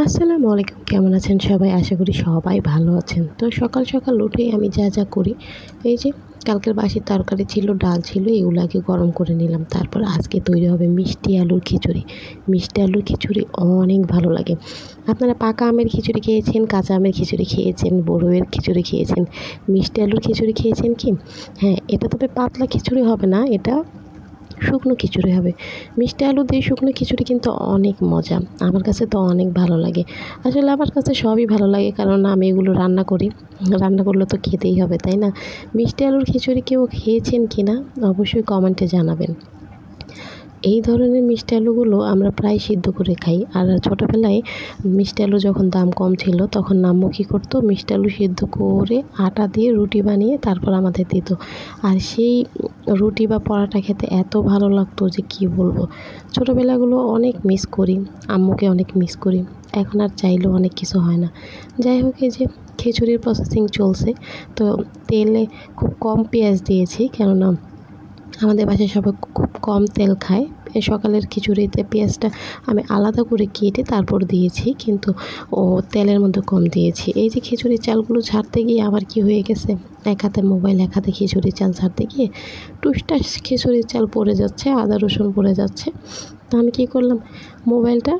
আসসালামু আলাইকুম, কেমন আছেন সবাই? আশা করি সবাই ভালো আছেন। তো সকাল সকাল উঠেই আমি যা করি, এই যে কালকের বাসি তরকারি ছিল, ডাল ছিল, এগুলাকে গরম করে নিলাম। তারপর আজকে তৈরি হবে মিষ্টি আলুর খিচুড়ি। মিষ্টি আলুর খিচুড়ি অনেক ভালো লাগে। আপনারা পাকা আমের খিচুড়ি খেয়েছেন, কাঁচা আমের খিচুড়ি খেয়েছেন, বড়ুইয়ের খিচুড়ি খেয়েছেন, মিষ্টি আলুর খিচুড়ি খেয়েছেন কি? হ্যাঁ, এটা তবে পাতলা খিচুড়ি হবে না, এটা শুকনো খিচুড়ি হবে। মিষ্টি আলু দিয়ে শুকনো খিচুড়ি কিন্তু অনেক মজা। আমার কাছে তো অনেক ভালো লাগে। আসলে আমার কাছে সবই ভালো লাগে, কারণ আমি এগুলো রান্না করি। রান্না করলে তো খেতেই হবে, তাই না? মিষ্টি আলুর খিচুড়ি কেউ খেয়েছেন কি না অবশ্যই কমেন্টে জানাবেন। এই ধরনের মিষ্টি আলুগুলো আমরা প্রায় সিদ্ধ করে খাই। আর ছোটোবেলায় মিষ্টি আলু যখন দাম কম ছিল, তখন আম্মু কী করতো, মিষ্টি আলু সিদ্ধ করে আটা দিয়ে রুটি বানিয়ে তারপর আমাদের দিত। আর সেই রুটি বা পরোটা খেতে এত ভালো লাগতো যে কী বলবো। ছোটোবেলাগুলো অনেক মিস করি, আম্মুকে অনেক মিস করি। এখন আর চাইলেও অনেক কিছু হয় না। যাই হোক, এই যে খিচুড়ির প্রসেসিং চলছে, তো তেলে খুব কম পেঁয়াজ দিয়েছি, কেননা আমাদের বাসায় সবাই খুব কম তেল খায়। এই সকালের খিচুড়িতে পেঁয়াজটা আমি আলাদা করে কেটে তারপর দিয়েছি, কিন্তু তেলের মধ্যে কম দিয়েছি। এই যে খিচুড়ির চালগুলো ছাড়তে গিয়ে আবার কি হয়ে গেছে, এক হাতে মোবাইল, এক হাতে খিচুড়ির চাল ছাড়তে গিয়ে টুসটাস খিচুড়ির চাল পড়ে যাচ্ছে, আদা রসুন পড়ে যাচ্ছে। তো আমি কী করলাম, মোবাইলটা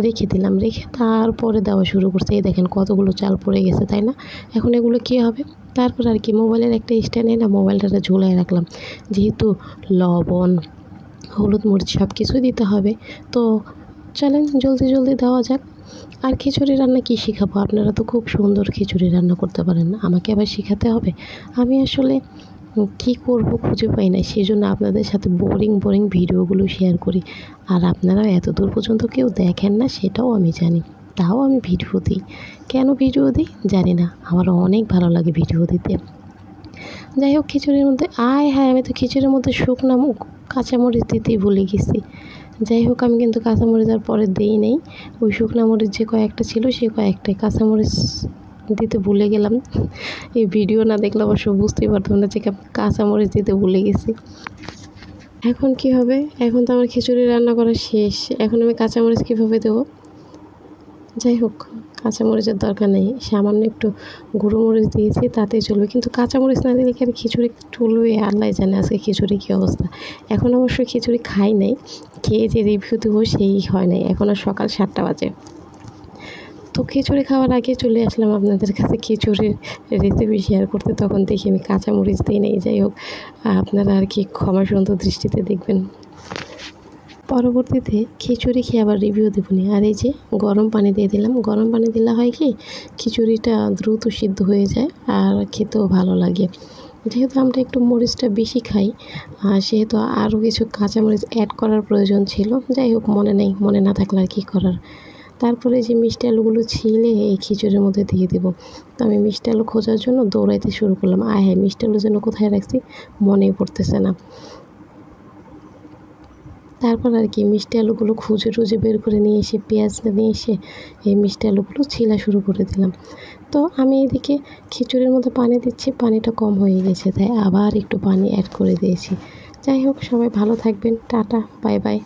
রেখে দিলাম, রেখে তারপরে দেওয়া শুরু করছে। এই দেখেন কতগুলো চাল পড়ে গেছে, তাই না? এখন এগুলো কী হবে? তারপর আর কি, মোবাইলের একটা স্ট্যান্ড এনে মোবাইলটাতে ঝুলায় রাখলাম। যেহেতু লবণ, হলুদ, মরিচ সব কিছুই দিতে হবে, তো চলেন জলদি দেওয়া যাক। আর খিচুড়ি রান্না কী শেখাবো? আপনারা তো খুব সুন্দর খিচুড়ি রান্না করতে পারেন, আমাকে আবার শেখাতে হবে? আমি আসলে কী করব খুঁজে পাই না, সেই জন্য আপনাদের সাথে বোরিং ভিডিওগুলো শেয়ার করি। আর আপনারা এত দূর পর্যন্ত কেউ দেখেন না, সেটাও আমি জানি, তাও আমি ভিডিও দিই। কেন ভিডিও দিই জানি না, আমার অনেক ভালো লাগে ভিডিও দিতে। যাই হোক, খিচুড়ির মধ্যে আমি তো খিচুড়ির মধ্যে শুকনো কাঁচামরিচ দিতেই ভুলে গেছি। যাই হোক, আমি কিন্তু কাঁচামরিচ আর পরে দেই নাই। ওই শুকনো মরিচ যে কয়েকটা ছিল, সেই কয়েকটাই কাঁচামরিচ দিতে ভুলে গেলাম। এই ভিডিও না দেখলে অবশ্য বুঝতেই পারতাম না যে কাঁচামরিচ দিতে ভুলে গেছি। এখন কি হবে? এখন তো আমার খিচুড়ি রান্না করা শেষ। এখন আমি কাঁচামরিচ কীভাবে দেবো? যাই হোক, কাঁচামরিচের দরকার নেই, সামান্য একটু গুঁড়ো মরিচ দিয়েছি, তাতেই চলবে। কিন্তু কাঁচামরিচ না দিলে কি আর খিচুড়ি চলবে? আল্লাহ জানে আজকে খিচুড়ি কী অবস্থা। এখন অবশ্য খিচুড়ি খাই নাই, খেয়ে যে রিভিউ দেবো সেই হয় নাই। এখন আর সকাল 7টা বাজে। তো খিচুড়ি খাওয়ার আগে চলে আসলাম আপনাদের কাছে খিচুড়ির রেসিপি শেয়ার করতে, তখন দেখি আমি কাঁচামরিচ দিই নাই। যাই হোক, আপনারা আর কি ক্ষমা সুন্দর দৃষ্টিতে দেখবেন। পরবর্তীতে খিচুড়ি খেয়ে আবার রিভিউ দেবনি। আর এই যে গরম পানি দিয়ে দিলাম। গরম পানি দিলে হয় কি, খিচুড়িটা দ্রুত সিদ্ধ হয়ে যায় আর খেতেও ভালো লাগে। যেহেতু আমরা একটু মরিচটা বেশি খাই, সেহেতু আরও কিছু কাঁচামরিচ অ্যাড করার প্রয়োজন ছিল। যাই হোক, মনে না থাকলে আর কী করার। তারপরে যে মিষ্টি আলুগুলো ছিলে এই খিচুড়ির মধ্যে দিয়ে দেবো। তো আমি মিষ্টি আলু খোঁজার জন্য দৌড়াইতে শুরু করলাম। মিষ্টি আলু যেন কোথায় রাখছি মনেই পড়তেছে না। তারপর আর কি মিষ্টি আলুগুলো খুঁজে বের করে নিয়ে এসে, পেঁয়াজ নিয়ে এসে এই মিষ্টি আলুগুলো ছিলা শুরু করে দিলাম। তো আমি এদিকে খিচুড়ির মধ্যে পানি দিচ্ছি, পানিটা কম হয়ে গেছে, তাই আবার একটু পানি অ্যাড করে দিয়েছি। যাই হোক, সবাই ভালো থাকবেন। Tata, bye bye.